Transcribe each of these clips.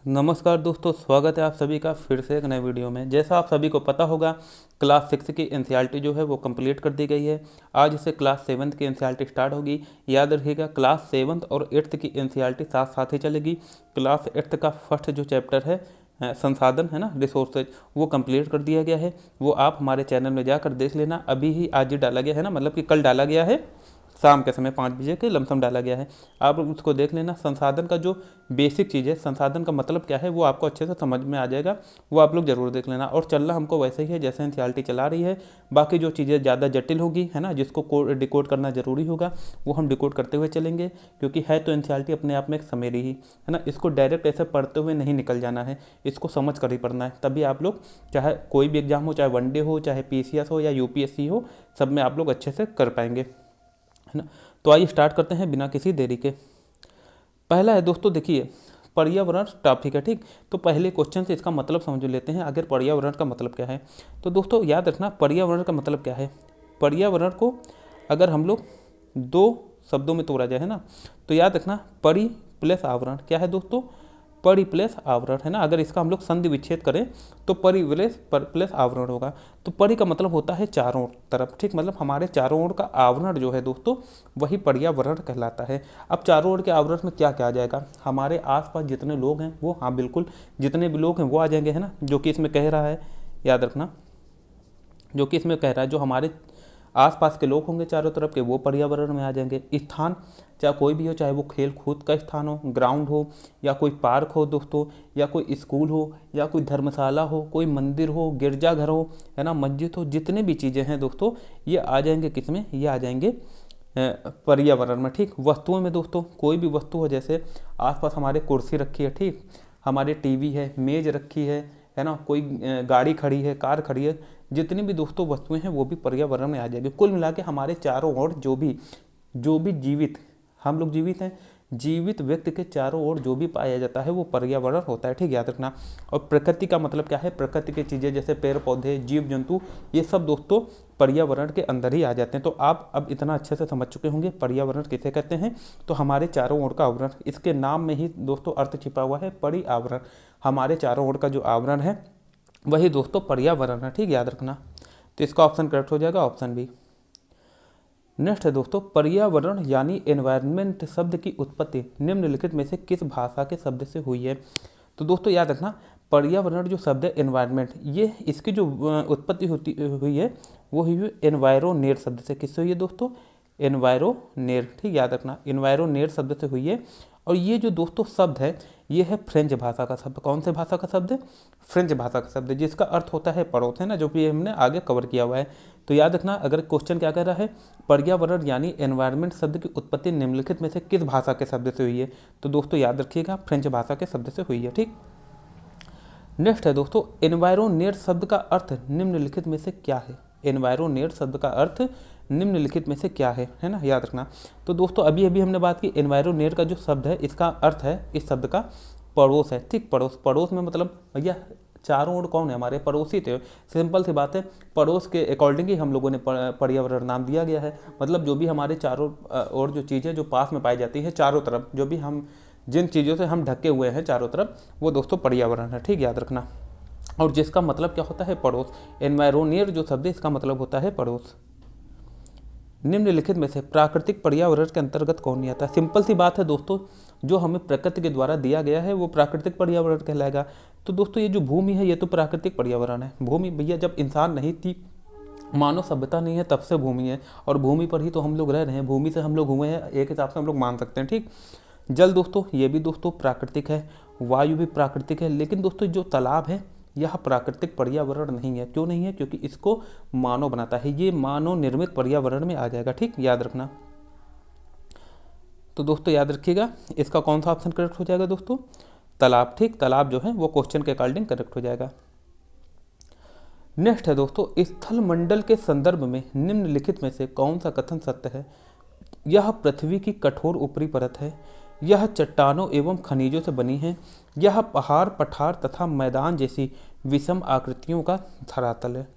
नमस्कार दोस्तों, स्वागत है आप सभी का फिर से एक नए वीडियो में। जैसा आप सभी को पता होगा, क्लास 6 की एनसीईआरटी जो है वो कंप्लीट कर दी गई है। आज से क्लास 7 की एनसीईआरटी स्टार्ट होगी। याद रखिएगा, क्लास 7 और 8 की एनसीईआरटी साथ साथ ही चलेगी। क्लास 8 का फर्स्ट जो चैप्टर है संसाधन है ना, रिसोर्सेज, वो कंप्लीट कर दिया गया है। वो आप हमारे चैनल में जाकर देख लेना। अभी ही आज ही डाला गया है ना, मतलब कि कल डाला गया है, शाम के समय 5 बजे के लमसम डाला गया है। आप उसको देख लेना। संसाधन का जो बेसिक चीज़ है, संसाधन का मतलब क्या है, वो आपको अच्छे से समझ में आ जाएगा। वो आप लोग जरूर देख लेना। और चलना हमको वैसे ही है जैसे एनसीईआरटी चला रही है। बाकी जो चीज़ें ज़्यादा जटिल होगी है ना, जिसको डिकोड करना जरूरी होगा, वो हम डिकोड करते हुए चलेंगे। क्योंकि है तो एनसीईआरटी अपने आप में एक समेरी ही है ना। इसको डायरेक्ट ऐसे पढ़ते हुए नहीं निकल जाना है, इसको समझ कर ही पढ़ना है। तभी आप लोग, चाहे कोई भी एग्जाम हो, चाहे वनडे हो, चाहे पीसीएस हो या यूपीएससी हो, सब में आप लोग अच्छे से कर पाएंगे, है ना। तो आइए स्टार्ट करते हैं बिना किसी देरी के। पहला है दोस्तों, देखिए, पर्यावरण टॉपिक है, ठीक। तो पहले क्वेश्चन से इसका मतलब समझ लेते हैं। अगर पर्यावरण का मतलब क्या है, तो दोस्तों याद रखना, पर्यावरण का मतलब क्या है। पर्यावरण को अगर हम लोग दो शब्दों में तोड़ा जाए है ना, तो याद रखना, परि प्लस आवरण क्या है दोस्तों, परि प्लस आवरण है ना। अगर इसका हम लोग संधि विच्छेद करें तो परि प्लस आवरण होगा। तो परि का मतलब होता है चारों तरफ, ठीक। मतलब हमारे चारों ओर का आवरण जो है दोस्तों, वही पर्यावरण कहलाता है। अब चारों ओर के आवरण में क्या क्या आ जाएगा, हमारे आसपास जितने लोग हैं वो, हाँ बिल्कुल, जितने भी लोग हैं वो आ जाएंगे, है ना। जो कि इसमें कह रहा है, याद रखना, जो कि इसमें कह रहा है जो हमारे आसपास के लोग होंगे चारों तरफ के, वो पर्यावरण में आ जाएंगे। स्थान चाहे कोई भी हो, चाहे वो खेल कूद का स्थान हो, ग्राउंड हो, या कोई पार्क हो दोस्तों, या कोई स्कूल हो, या कोई धर्मशाला हो, कोई मंदिर हो, गिरजाघर हो, है ना, मस्जिद हो, जितने भी चीज़ें हैं दोस्तों, ये आ जाएंगे किसमें, ये आ जाएंगे पर्यावरण में, ठीक। वस्तुओं में दोस्तों, कोई भी वस्तु हो, जैसे आसपास हमारे कुर्सी रखी है, ठीक, हमारे टीवी है, मेज रखी है ना, कोई गाड़ी खड़ी है, कार खड़ी है, जितनी भी दोस्तों वस्तुएं हैं वो भी पर्यावरण में आ जाएगी। कुल मिला के हमारे चारों ओर जो भी जीवित, हम लोग जीवित हैं, जीवित व्यक्ति के चारों ओर जो भी पाया जाता है वो पर्यावरण होता है, ठीक, याद रखना। और प्रकृति का मतलब क्या है, प्रकृति की चीज़ें जैसे पेड़ पौधे, जीव जंतु, ये सब दोस्तों पर्यावरण के अंदर ही आ जाते हैं। तो आप अब इतना अच्छे से समझ चुके होंगे पर्यावरण किसे कहते हैं। तो हमारे चारों ओर का आवरण, इसके नाम में ही दोस्तों अर्थ छिपा हुआ है, पर्यावरण। हमारे चारों ओर का जो आवरण है वही दोस्तों पर्यावरण है, ठीक, याद रखना। तो इसका ऑप्शन करेक्ट हो जाएगा, ऑप्शन बी। नेक्स्ट है दोस्तों, पर्यावरण यानी एनवायरनमेंट शब्द की उत्पत्ति निम्नलिखित में से किस भाषा के शब्द से हुई है। तो दोस्तों याद रखना, पर्यावरण जो शब्द है एनवायरनमेंट, ये इसकी जो उत्पत्ति होती हुई है वो हुई है एनवायरोनेर शब्द से। किससे हुई है दोस्तों, एनवायरोनेर, ठीक, याद रखना, एनवायरोनेर शब्द से हुई है। और ये जो दोस्तों शब्द है, ये है फ्रेंच भाषा का शब्द। कौन से भाषा का शब्द है, फ्रेंच भाषा का शब्द है, जिसका अर्थ होता है पड़ोस, है ना, जो कि हमने आगे कवर किया हुआ है। तो याद रखना, अगर क्वेश्चन क्या कह रहा है, पर्यावरण यानी एनवायरनमेंट शब्द की उत्पत्ति निम्नलिखित में से किस भाषा के शब्द से हुई है, तो दोस्तों याद रखिएगा, फ्रेंच भाषा के शब्द से हुई है, ठीक। नेक्स्ट है दोस्तों, एनवायरोनेट शब्द का अर्थ निम्नलिखित में से क्या है। एनवायरोनेट शब्द का अर्थ निम्नलिखित में से क्या है ना, याद रखना। तो दोस्तों अभी अभी हमने बात की, एनवायरोनेट का जो शब्द है, इसका अर्थ है, इस शब्द का पड़ोस है, ठीक। पड़ोस, पड़ोस में मतलब भैया चारों ओर कौन है, हमारे पड़ोसी थे। सिंपल सी बात है, पड़ोस के अकॉर्डिंग ही हम लोगों ने पर्यावरण नाम दिया गया है। मतलब जो भी हमारे चारों ओर जो चीज़ें जो पास में पाई जाती है, चारों तरफ जो भी हम, जिन चीज़ों से हम ढके हुए हैं चारों तरफ, वो दोस्तों पर्यावरण है, ठीक, याद रखना। और जिसका मतलब क्या होता है, पड़ोस। एनवायरोनियर जो शब्द है, इसका मतलब होता है पड़ोस। निम्नलिखित में से प्राकृतिक पर्यावरण के अंतर्गत कौन नहीं आता। सिंपल सी बात है दोस्तों, जो हमें प्रकृति के द्वारा दिया गया है वो प्राकृतिक पर्यावरण कहलाएगा। तो दोस्तों ये जो भूमि है, ये तो प्राकृतिक पर्यावरण है। भूमि भैया, जब इंसान नहीं थी, मानव सभ्यता नहीं है, तब से भूमि है, और भूमि पर ही तो हम लोग रह रहे हैं, भूमि से हम लोग हुए हैं, एक हिसाब से हम लोग मान सकते हैं, ठीक। जल दोस्तों, ये भी दोस्तों प्राकृतिक है, वायु भी प्राकृतिक है। लेकिन दोस्तों जो तालाब है, यह प्राकृतिक पर्यावरण नहीं है। क्यों नहीं है, क्योंकि इसको मानव बनाता है, ये मानव निर्मित पर्यावरण में आ जाएगा, ठीक, याद रखना। तो दोस्तों याद रखिएगा, इसका कौन सा ऑप्शन करेक्ट हो जाएगा दोस्तों, तालाब, ठीक। तालाब जो है वो क्वेश्चन के अकॉर्डिंग करेक्ट हो जाएगा। नेक्स्ट है दोस्तों, स्थल मंडल के संदर्भ में निम्नलिखित में से कौन सा कथन सत्य है। यह पृथ्वी की कठोर ऊपरी परत है, यह चट्टानों एवं खनिजों से बनी है, यह पहाड़, पठार तथा मैदान जैसी विषम आकृतियों का धरातल है।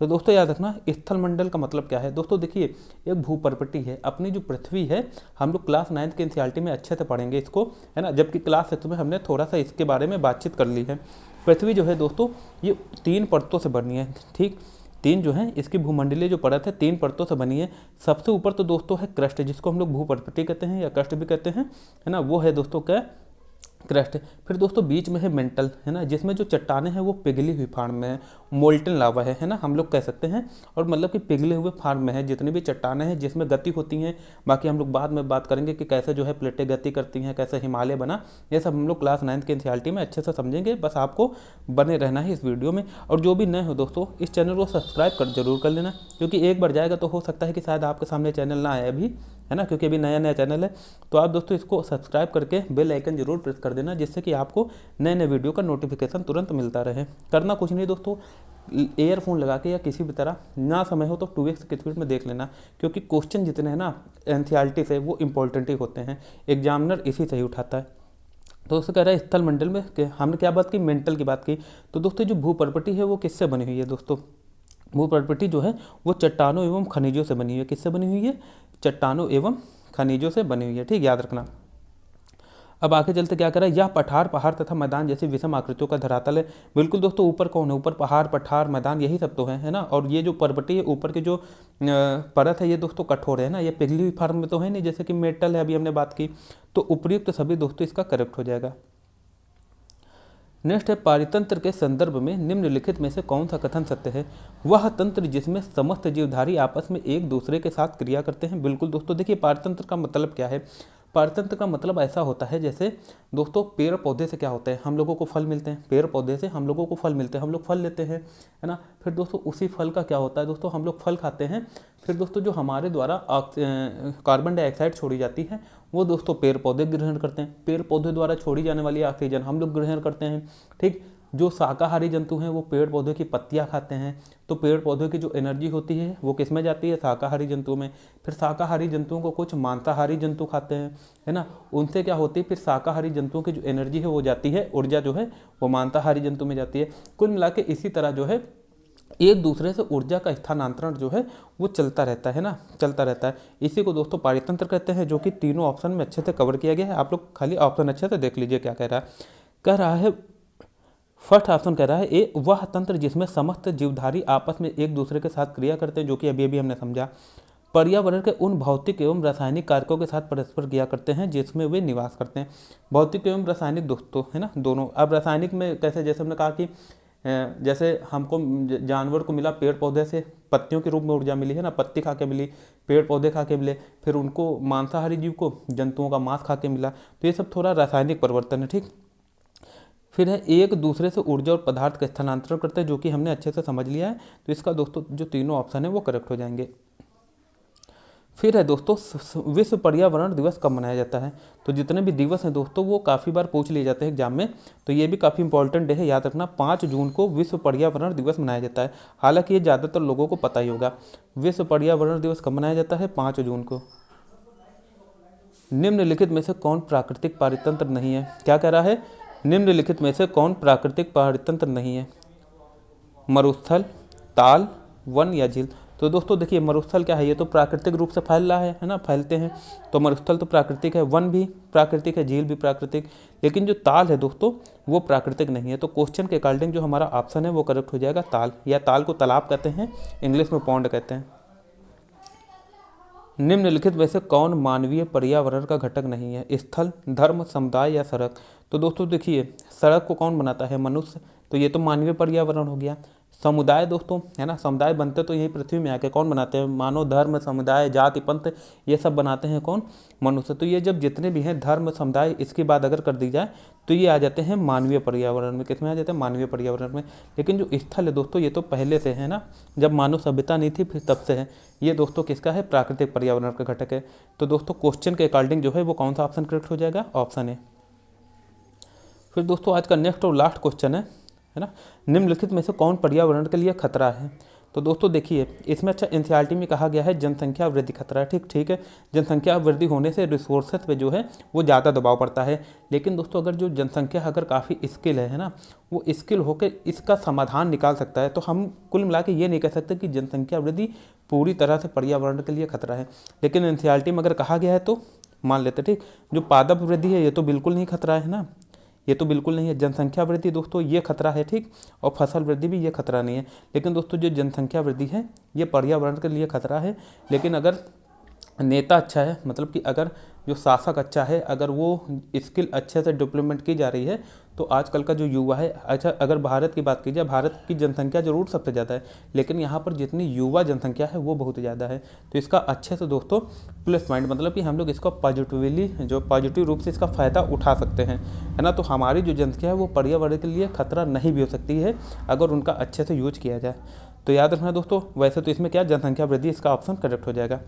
तो दोस्तों याद रखना स्थल मंडल का मतलब क्या है। दोस्तों देखिए, एक भूपर्पटी है, अपनी जो पृथ्वी है, हम लोग क्लास 9th के एनसीईआरटी में अच्छे से पढ़ेंगे इसको, है ना, जबकि क्लास 6 में हमने थोड़ा सा इसके बारे में बातचीत कर ली है। पृथ्वी जो है दोस्तों ये 3 परतों से बनी है, ठीक, 3 जो है इसकी भूमंडलीय जो परत है 3 परतों से बनी है। सबसे ऊपर तो दोस्तों है क्रस्ट, जिसको हम लोग भूपर्पटी कहते हैं या क्रस्ट भी कहते हैं, है ना, वो है दोस्तों क्या, क्रस्ट। फिर दोस्तों बीच में है मेंटल, है ना, जिसमें जो चट्टानें हैं वो पिघली हुई फार्म में है, मोल्टन लावा है ना, हम लोग कह सकते हैं, और मतलब कि पिघले हुए फार्म में है जितनी भी चट्टानें हैं जिसमें गति होती हैं। बाकी हम लोग बाद में बात करेंगे कि कैसे जो है प्लेटें गति करती हैं, कैसे हिमालय बना, ये सब हम लोग क्लास 9th के एनसीईआरटी में अच्छे से समझेंगे। बस आपको बने रहना है इस वीडियो में। और जो भी नए हो दोस्तों, इस चैनल को सब्सक्राइब जरूर कर लेना, क्योंकि एक बार जाएगा तो हो सकता है कि शायद आपके सामने चैनल ना आए अभी, है ना, क्योंकि अभी नया नया चैनल है। तो आप दोस्तों इसको सब्सक्राइब करके बेल आइकन जरूर प्रेस कर देना, जिससे कि आपको नए नए वीडियो का नोटिफिकेशन तुरंत मिलता रहे। करना कुछ नहीं दोस्तों, ईयरफोन लगा के या किसी भी तरह, ना समय हो तो 2x की स्पीड में देख लेना, क्योंकि क्वेश्चन जितने हैं ना एनसीईआरटी से वो इंपॉर्टेंट ही होते हैं, एग्जामिनर इसी से ही उठाता है। तो दोस्तों कह रहा है स्थल मंडल में हमने क्या बात की, मेंटल की बात की। तो दोस्तों जो भूपर्पटी है वो किससे बनी हुई है दोस्तों, भूपर्पटी जो है वो चट्टानों एवं खनिजों से बनी हुई है। किससे बनी हुई है, चट्टानों एवं खनिजों से बनी हुई है, ठीक, याद रखना। अब आगे चलते क्या करा, यह पठार पहाड़ तथा मैदान जैसी विषम आकृतियों का धरातल है। बिल्कुल दोस्तों, ऊपर कौन है, ऊपर पहाड़ पठार मैदान यही सब तो है ना। और ये जो पर्वती है ऊपर की जो परत है ये दोस्तों कठोर है ना, ये पिघली हुई फार्म में तो है नहीं, जैसे कि मेटल है अभी हमने बात की। तो उपयुक्त सभी दोस्तों इसका करेक्ट हो जाएगा। नेक्स्ट है, पारितंत्र के संदर्भ में निम्नलिखित में से कौन सा कथन सत्य है। वह तंत्र जिसमें समस्त जीवधारी आपस में एक दूसरे के साथ क्रिया करते हैं। बिल्कुल दोस्तों, देखिए पारितंत्र का मतलब क्या है, पारितंत्र का मतलब ऐसा होता है जैसे दोस्तों पेड़ पौधे से क्या होता है, हम लोगों को फल मिलते हैं, पेड़ पौधे से हम लोगों को फल मिलते हैं, हम लोग फल लेते हैं, है ना। फिर दोस्तों उसी फल का क्या होता है दोस्तों, हम लोग फल खाते हैं, फिर दोस्तों जो हमारे द्वारा कार्बन डाइऑक्साइड छोड़ी जाती है वो दोस्तों पेड़ पौधे ग्रहण करते हैं, पेड़ पौधे द्वारा छोड़ी जाने वाली ऑक्सीजन हम लोग ग्रहण करते हैं, ठीक। जो शाकाहारी जंतु हैं वो पेड़ पौधे की पत्तियां खाते हैं, तो पेड़ पौधे की जो एनर्जी होती है वो किस में जाती है, शाकाहारी जंतुओं में। फिर शाकाहारी जंतुओं को कुछ मांसाहारी जंतु खाते हैं, है ना, उनसे क्या होती है, फिर शाकाहारी जंतुओं की जो एनर्जी है वो जाती है, ऊर्जा जो है वो मांसाहारी जंतु में जाती है। कुल मिला के इसी तरह जो है एक दूसरे से ऊर्जा का स्थानांतरण जो है वो चलता रहता है ना, चलता रहता है। इसी को दोस्तों पारितंत्र कहते हैं, जो कि तीनों ऑप्शन में अच्छे से कवर किया गया है। आप लोग खाली ऑप्शन अच्छे से देख लीजिए क्या कह रहा है। कह रहा है फर्स्ट ऑप्शन कह रहा है ए, वह तंत्र जिसमें समस्त जीवधारी आपस में एक दूसरे के साथ क्रिया करते हैं, जो कि अभी अभी हमने समझा। पर्यावरण के उन भौतिक एवं रासायनिक कारकों के साथ परस्पर क्रिया करते हैं जिसमें वे निवास करते हैं। भौतिक एवं रासायनिक दोस्तों, है ना, दोनों। अब रासायनिक में कैसे, जैसे हमने कहा कि जैसे हमको जानवर को मिला पेड़ पौधे से, पत्तियों के रूप में ऊर्जा मिली है ना, पत्ती खा के मिली, पेड़ पौधे खा के मिले, फिर उनको मांसाहारी जीव को जंतुओं का मांस खा के मिला, तो ये सब थोड़ा रासायनिक परिवर्तन है, ठीक। फिर है एक दूसरे से ऊर्जा और पदार्थ का स्थानांतरण करते हैं, जो कि हमने अच्छे से समझ लिया है। तो इसका दोस्तों जो तीनों ऑप्शन है वो करेक्ट हो जाएंगे। फिर है दोस्तों विश्व पर्यावरण दिवस कब मनाया जाता है। तो जितने भी दिवस हैं दोस्तों वो काफ़ी बार पूछ लिए जाते हैं एग्जाम में, तो ये भी काफ़ी इंपॉर्टेंट डे है, याद रखना। 5 जून को विश्व पर्यावरण दिवस मनाया जाता है। हालांकि ये ज़्यादातर लोगों को पता ही होगा। विश्व पर्यावरण दिवस कब मनाया जाता है, 5 जून को। निम्नलिखित में से कौन प्राकृतिक पारितंत्र नहीं है। क्या कह रहा है, निम्नलिखित में से कौन प्राकृतिक पारितंत्र नहीं है। मरुस्थल, ताल, वन या झील। तो दोस्तों देखिए मरुस्थल क्या है, ये तो प्राकृतिक रूप से फैल रहा है ना, फैलते हैं, तो मरुस्थल तो प्राकृतिक है, वन भी प्राकृतिक है, झील भी प्राकृतिक। लेकिन जो ताल है दोस्तों वो प्राकृतिक नहीं है। तो क्वेश्चन के अकॉर्डिंग जो हमारा ऑप्शन है वो करेक्ट हो जाएगा, ताल, या ताल को तालाब कहते हैं, इंग्लिश में पॉन्ड कहते हैं। निम्नलिखित में से कौन मानवीय पर्यावरण का घटक नहीं है। स्थल, धर्म, समुदाय या सड़क। तो दोस्तों देखिए सड़क को कौन बनाता है, मनुष्य, तो ये तो मानवीय पर्यावरण हो गया। समुदाय दोस्तों, है ना, समुदाय बनते तो यही पृथ्वी में आके कौन बनाते हैं, मानव, धर्म, समुदाय, जाति, पंथ, ये सब बनाते हैं कौन, मनुष्य। तो ये जब जितने भी हैं धर्म, समुदाय, इसकी बात अगर कर दी जाए तो ये आ जाते हैं मानवीय पर्यावरण में। किसमें आ जाते हैं, मानवीय पर्यावरण में। लेकिन जो स्थल है दोस्तों ये तो पहले से है ना, जब मानव सभ्यता नहीं थी फिर तब से है। ये दोस्तों किसका है, प्राकृतिक पर्यावरण का घटक है। तो दोस्तों क्वेश्चन के अकॉर्डिंग जो है वो कौन सा ऑप्शन करेक्ट हो जाएगा, ऑप्शन ए। फिर दोस्तों आज का नेक्स्ट और लास्ट क्वेश्चन है ना, निम्नलिखित में से कौन पर्यावरण के लिए खतरा है। तो दोस्तों देखिए, इसमें अच्छा एनसीईआरटी में कहा गया है जनसंख्या वृद्धि खतरा है। ठीक है, जनसंख्या वृद्धि होने से रिसोर्सेज पे जो है वो ज़्यादा दबाव पड़ता है। लेकिन दोस्तों अगर जो जनसंख्या अगर काफ़ी स्किल है ना, वो स्किल होकर इसका समाधान निकाल सकता है, तो हम कुल मिला के ये नहीं कह सकते कि जनसंख्या वृद्धि पूरी तरह से पर्यावरण के लिए खतरा है। लेकिन एनसीईआरटी में अगर कहा गया है तो मान लेते। ठीक, जो पादप वृद्धि है ये तो बिल्कुल नहीं खतरा है ना, ये तो बिल्कुल नहीं है। जनसंख्या वृद्धि दोस्तों ये खतरा है। ठीक, और फसल वृद्धि भी ये खतरा नहीं है। लेकिन दोस्तों जो जनसंख्या वृद्धि है ये पर्यावरण के लिए खतरा है। लेकिन अगर नेता अच्छा है, मतलब कि अगर जो शासक अच्छा है, अगर वो स्किल अच्छे से डेवलपमेंट की जा रही है, तो आजकल का जो युवा है, अच्छा अगर भारत की बात की जाए, भारत की जनसंख्या जरूर सबसे ज़्यादा है, लेकिन यहाँ पर जितनी युवा जनसंख्या है वो बहुत ज़्यादा है। तो इसका अच्छे से दोस्तों प्लस पॉइंट, मतलब कि हम लोग इसको पॉजिटिवली, जो पॉजिटिव रूप से इसका फ़ायदा उठा सकते हैं, है ना। तो हमारी जो जनसंख्या है वो पर्यावरण के लिए खतरा नहीं भी हो सकती है अगर उनका अच्छे से यूज किया जाए। तो याद रखना दोस्तों, वैसे तो इसमें क्या जनसंख्या वृद्धि इसका ऑप्शन करेक्ट हो जाएगा,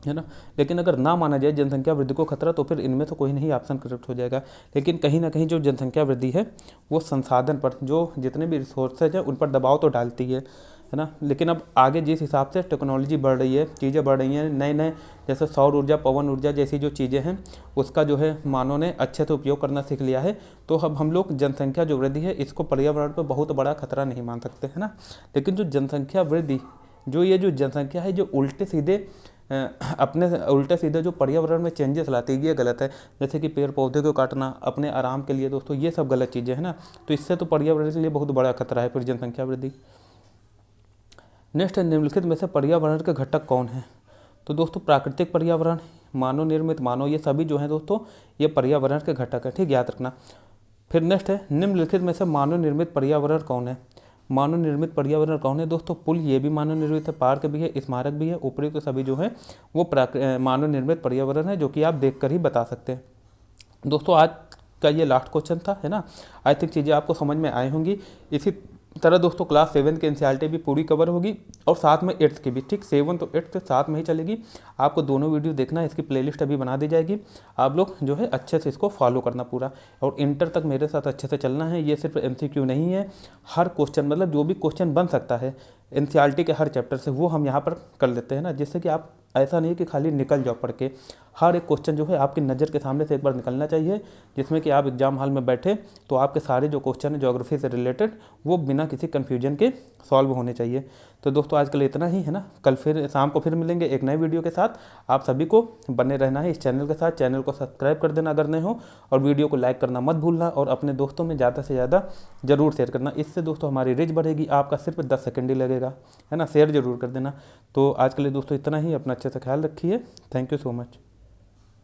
है ना। लेकिन अगर ना माना जाए जनसंख्या वृद्धि को खतरा, तो फिर इनमें से कोई नहीं ऑप्शन करेक्ट हो जाएगा। लेकिन कहीं ना कहीं जो जनसंख्या वृद्धि है वो संसाधन पर, जो जितने भी रिसोर्सेज हैं उन पर दबाव तो डालती है ना। लेकिन अब आगे जिस हिसाब से टेक्नोलॉजी बढ़ रही है, चीज़ें बढ़ रही हैं, नए नए जैसे सौर ऊर्जा, पवन ऊर्जा जैसी जो चीज़ें हैं, उसका जो है मानव ने अच्छे से उपयोग करना सीख लिया है। तो अब हम लोग जनसंख्या जो वृद्धि है इसको पर्यावरण पर बहुत बड़ा खतरा नहीं मान सकते, है ना। लेकिन जो जनसंख्या वृद्धि, ये जो जनसंख्या है जो उल्टे सीधे जो पर्यावरण में चेंजेस लाती है, ये गलत है। जैसे कि पेड़ पौधे को काटना अपने आराम के लिए दोस्तों, ये सब गलत चीज़ें हैं ना। तो इससे तो पर्यावरण के लिए बहुत बड़ा खतरा है फिर जनसंख्या वृद्धि। नेक्स्ट है, निम्नलिखित में से पर्यावरण के घटक कौन है। तो दोस्तों प्राकृतिक पर्यावरण, मानव निर्मित, ये सभी जो है दोस्तों ये पर्यावरण के घटक है। ठीक, याद रखना। फिर नेक्स्ट है, निम्नलिखित में से मानव निर्मित पर्यावरण कौन है। मानव निर्मित पर्यावरण कौन है दोस्तों, पुल ये भी मानव निर्मित है, पार्क भी है, स्मारक भी है, ऊपरी के सभी जो है वो मानव निर्मित पर्यावरण है, जो कि आप देखकर ही बता सकते हैं। दोस्तों आज का ये लास्ट क्वेश्चन था, है ना। आई थिंक चीज़ें आपको समझ में आई होंगी। इसी तरह दोस्तों क्लास 7 की एनसीईआरटी भी पूरी कवर होगी और साथ में 8th की भी। ठीक, 7 तो 8th साथ में ही चलेगी। आपको दोनों वीडियो देखना है, इसकी प्लेलिस्ट अभी बना दी जाएगी। आप लोग जो है अच्छे से इसको फॉलो करना पूरा, और इंटर तक मेरे साथ अच्छे से चलना है। ये सिर्फ MCQ नहीं है, हर क्वेश्चन, मतलब जो भी क्वेश्चन बन सकता है एनसीईआरटी के हर चैप्टर से, वो हम यहाँ पर कर लेते हैं ना, जिससे कि आप ऐसा नहीं कि खाली निकल जाओ पढ़ के। हर एक क्वेश्चन जो है आपकी नज़र के सामने से एक बार निकलना चाहिए, जिसमें कि आप एग्जाम हॉल में बैठे तो आपके सारे जो क्वेश्चन है ज्योग्राफी से रिलेटेड वो बिना किसी कन्फ्यूजन के सॉल्व होने चाहिए। तो दोस्तों आज के लिए इतना ही, है ना। कल फिर शाम को फिर मिलेंगे एक नए वीडियो के साथ। आप सभी को बने रहना है इस चैनल के साथ। चैनल को सब्सक्राइब कर देना अगर नहीं हो, और वीडियो को लाइक करना मत भूलना, और अपने दोस्तों में ज़्यादा से ज़्यादा जरूर शेयर करना। इससे दोस्तों हमारी रीच बढ़ेगी, आपका सिर्फ 10 सेकंड ही लगेगा, है ना। शेयर जरूर कर देना। तो आज के लिए दोस्तों इतना ही, अपना अच्छे से ख्याल रखिए। Thank you so much.